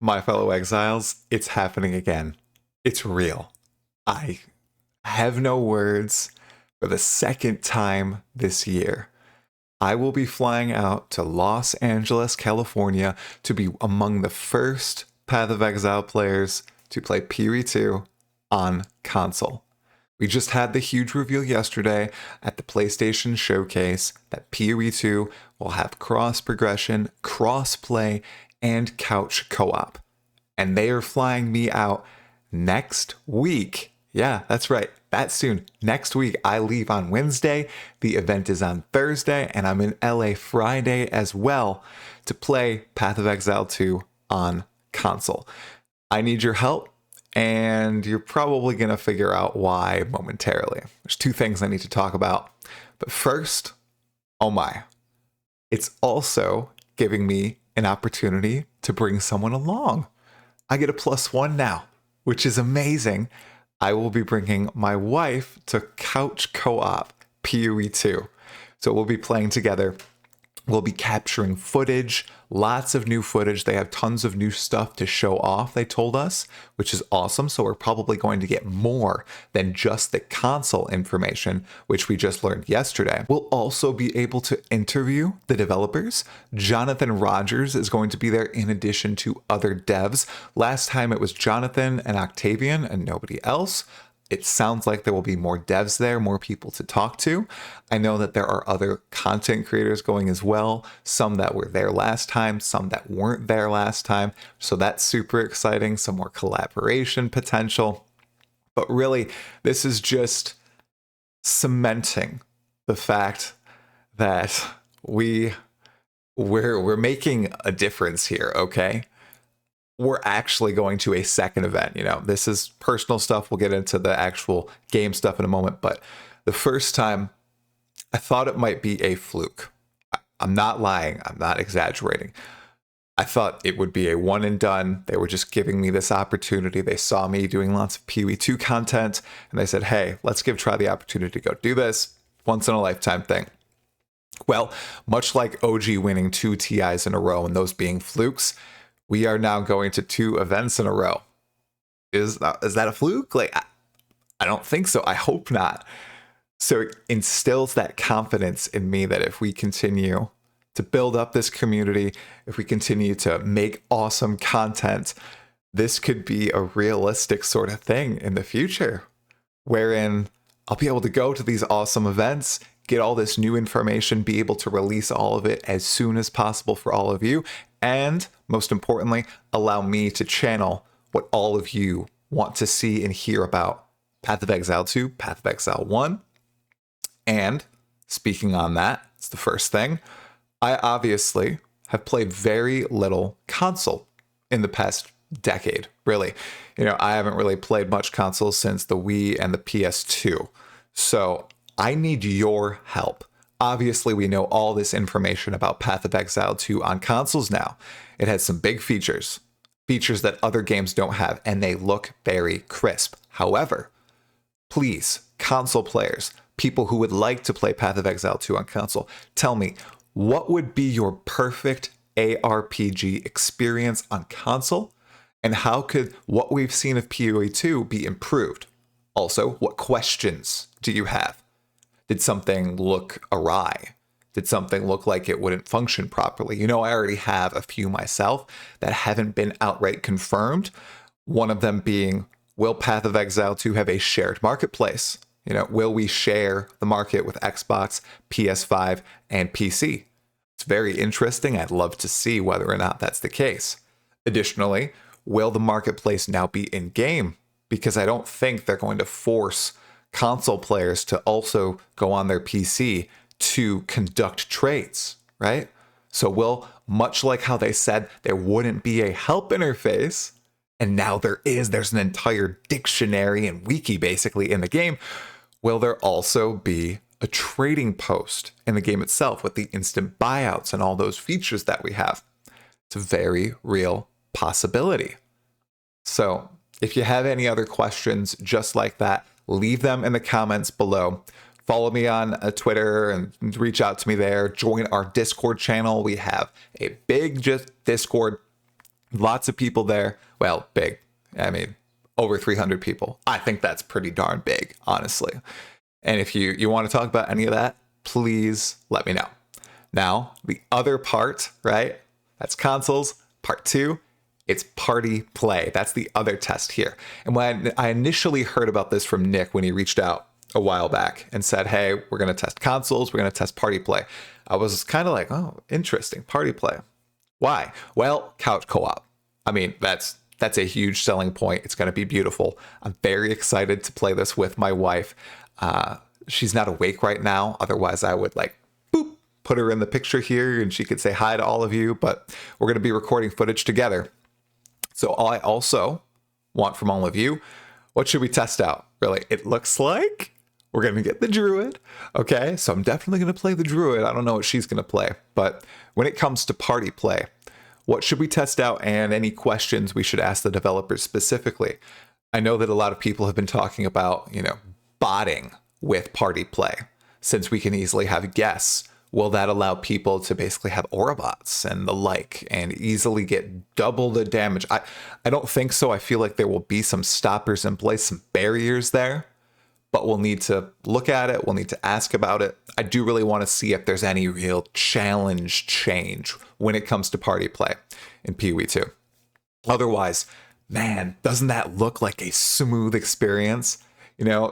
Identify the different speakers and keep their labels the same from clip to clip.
Speaker 1: My fellow exiles, it's happening again. It's real. I have no words. For the second time this year, I will be flying out to Los Angeles, California to be among the first Path of Exile players to play PoE 2 on console. We just had the huge reveal yesterday at the PlayStation Showcase that PoE 2 will have cross progression, cross play, and couch co op. And they are flying me out next week. Yeah, that's right. That soon. Next week, I leave on Wednesday. The event is on Thursday, and I'm in LA Friday as well to play Path of Exile 2 on console. I need your help, and you're probably going to figure out why momentarily. There's two things I need to talk about. But first, oh my, it's also giving me an opportunity to bring someone along. I get a +1 now, which is amazing. I will be bringing my wife to couch co-op PoE 2. So we'll be playing together. We'll be capturing footage, lots of new footage. They have tons of new stuff to show off, they told us, which is awesome. So we're probably going to get more than just the console information, which we just learned yesterday. We'll also be able to interview the developers. Jonathan Rogers is going to be there in addition to other devs. Last time it was Jonathan and Octavian and nobody else. It sounds like there will be more devs there, more people to talk to. I know that there are other content creators going as well, some that were there last time, some that weren't there last time. So that's super exciting, some more collaboration potential. But really, this is just cementing the fact that we're making a difference here, okay? We're actually going to a second event. You know, this is personal stuff. We'll get into the actual game stuff in a moment. But the first time, I thought it might be a fluke. I'm not lying. I'm not exaggerating. I thought it would be a one and done. They were just giving me this opportunity. They saw me doing lots of PoE 2 content, and they said, hey, let's try the opportunity to go do this. Once in a lifetime thing. Well, much like OG winning 2 TIs in a row and those being flukes, we are now going to 2 events in a row. Is that a fluke? Like, I don't think so. I hope not. So it instills that confidence in me that if we continue to build up this community, if we continue to make awesome content, this could be a realistic sort of thing in the future, wherein I'll be able to go to these awesome events, get all this new information, be able to release all of it as soon as possible for all of you, and most importantly, allow me to channel what all of you want to see and hear about Path of Exile 2, Path of Exile 1. And speaking on that, it's the first thing. I obviously have played very little console in the past decade, really. You know, I haven't really played much console since the Wii and the PS2. So I need your help. Obviously, we know all this information about Path of Exile 2 on consoles now. It has some big features that other games don't have, and they look very crisp. However, please, console players, people who would like to play Path of Exile 2 on console, tell me, what would be your perfect ARPG experience on console? And how could what we've seen of PoE 2 be improved? Also, what questions do you have? Did something look awry? Did something look like it wouldn't function properly? You know, I already have a few myself that haven't been outright confirmed. One of them being, will Path of Exile 2 have a shared marketplace? You know, will we share the market with Xbox, PS5, and PC? It's very interesting. I'd love to see whether or not that's the case. Additionally, will the marketplace now be in-game? Because I don't think they're going to force console players to also go on their PC to conduct trades, right? So will, much like how they said there wouldn't be a help interface, and now there's an entire dictionary and wiki basically in the game, will there also be a trading post in the game itself with the instant buyouts and all those features that we have? It's a very real possibility. So if you have any other questions just like that, leave them in the comments below. Follow me on Twitter and reach out to me there. Join our Discord channel. We have a big Discord Lots of people there. Well, big. I mean, over 300 people. I think that's pretty darn big, honestly. And if you want to talk about any of that, please let me know. Now, the other part, right? That's consoles. Part 2, it's party play. That's the other test here. And when I initially heard about this from Nick when he reached out a while back and said, hey, we're going to test consoles, we're going to test party play, I was kind of like, oh, interesting, party play. Why? Well, couch co-op. I mean, that's a huge selling point. It's going to be beautiful. I'm very excited to play this with my wife. She's not awake right now. Otherwise, I would like, boop, put her in the picture here and she could say hi to all of you. But we're going to be recording footage together. So I also want from all of you, what should we test out? Really, it looks like we're going to get the druid. Okay, so I'm definitely going to play the druid. I don't know what she's going to play. But when it comes to party play, what should we test out, and any questions we should ask the developers specifically? I know that a lot of people have been talking about, botting with party play. Since we can easily have guests, will that allow people to basically have aura bots and the like and easily get double the damage? I don't think so. I feel like there will be some stoppers in place, some barriers there, but we'll need to look at it. We'll need to ask about it. I do really want to see if there's any real challenge change when it comes to party play in PoE 2. Otherwise, man, doesn't that look like a smooth experience?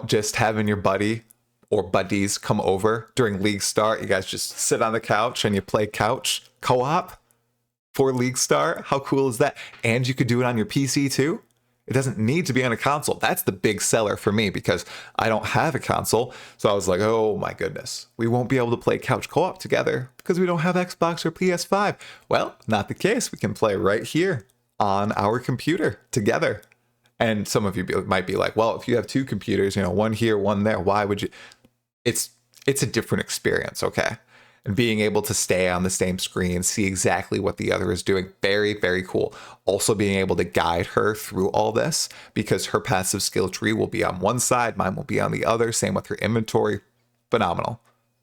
Speaker 1: Just having your buddy or buddies come over during League Start. You guys just sit on the couch and you play couch co-op for League Start. How cool is that? And you could do it on your PC too. It doesn't need to be on a console. That's the big seller for me because I don't have a console. So I was like, oh my goodness, we won't be able to play couch co-op together because we don't have Xbox or PS5. Well, not the case. We can play right here on our computer together. And some of you might be like, well, if you have two computers, one here, one there, why would you? It's a different experience, okay? And being able to stay on the same screen, see exactly what the other is doing, very, very cool. Also being able to guide her through all this because her passive skill tree will be on one side, mine will be on the other, same with her inventory. Phenomenal.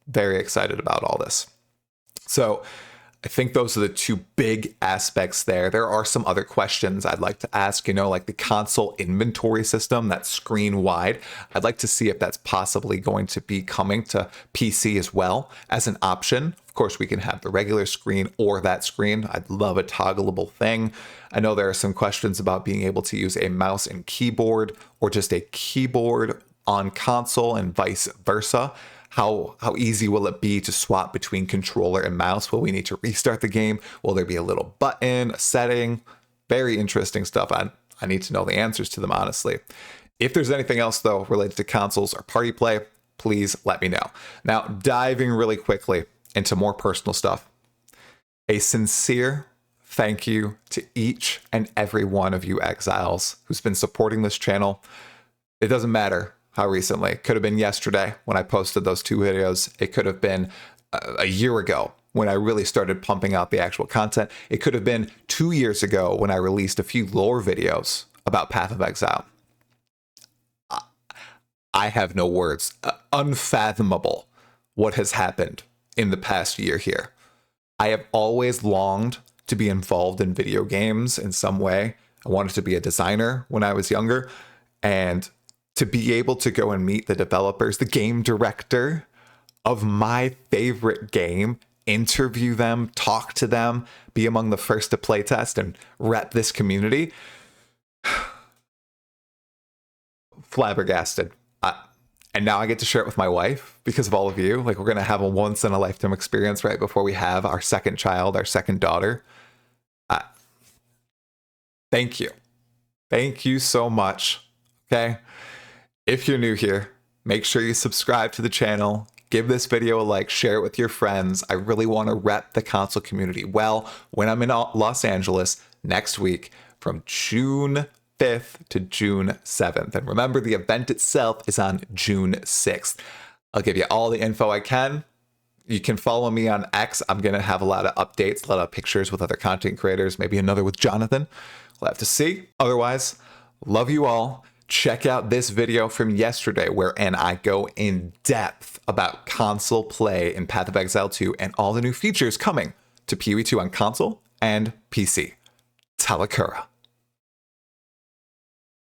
Speaker 1: Very excited about all this. So I think those are the two big aspects there. There are some other questions I'd like to ask, like the console inventory system, that's screen wide. I'd like to see if that's possibly going to be coming to PC as well as an option. Of course, we can have the regular screen or that screen. I'd love a toggleable thing. I know there are some questions about being able to use a mouse and keyboard or just a keyboard on console and vice versa. How easy will it be to swap between controller and mouse? Will we need to restart the game? Will there be a little button, a setting? Very interesting stuff. I need to know the answers to them, honestly. If there's anything else, though, related to consoles or party play, please let me know. Now, diving really quickly into more personal stuff. A sincere thank you to each and every one of you exiles who's been supporting this channel. It doesn't matter how recently. It could have been yesterday when I posted those 2 videos. It could have been a year ago when I really started pumping out the actual content. It could have been 2 years ago when I released a few lore videos about Path of Exile. I have no words. Unfathomable what has happened in the past year here. I have always longed to be involved in video games in some way. I wanted to be a designer when I was younger, and to be able to go and meet the developers, the game director of my favorite game, interview them, talk to them, be among the first to playtest and rep this community. Flabbergasted. And now I get to share it with my wife because of all of you. Like, we're going to have a once in a lifetime experience right before we have our second child, our second daughter. Thank you. Thank you so much. Okay. If you're new here, make sure you subscribe to the channel, give this video a like, share it with your friends. I really want to rep the console community well when I'm in Los Angeles next week from June 5th to June 7th. And remember, the event itself is on June 6th. I'll give you all the info I can. You can follow me on X. I'm going to have a lot of updates, a lot of pictures with other content creators, maybe another with Jonathan. We'll have to see. Otherwise, love you all. Check out this video from yesterday wherein I go in depth about console play in Path of Exile 2 and all the new features coming to PoE 2 on console and PC. Talakura.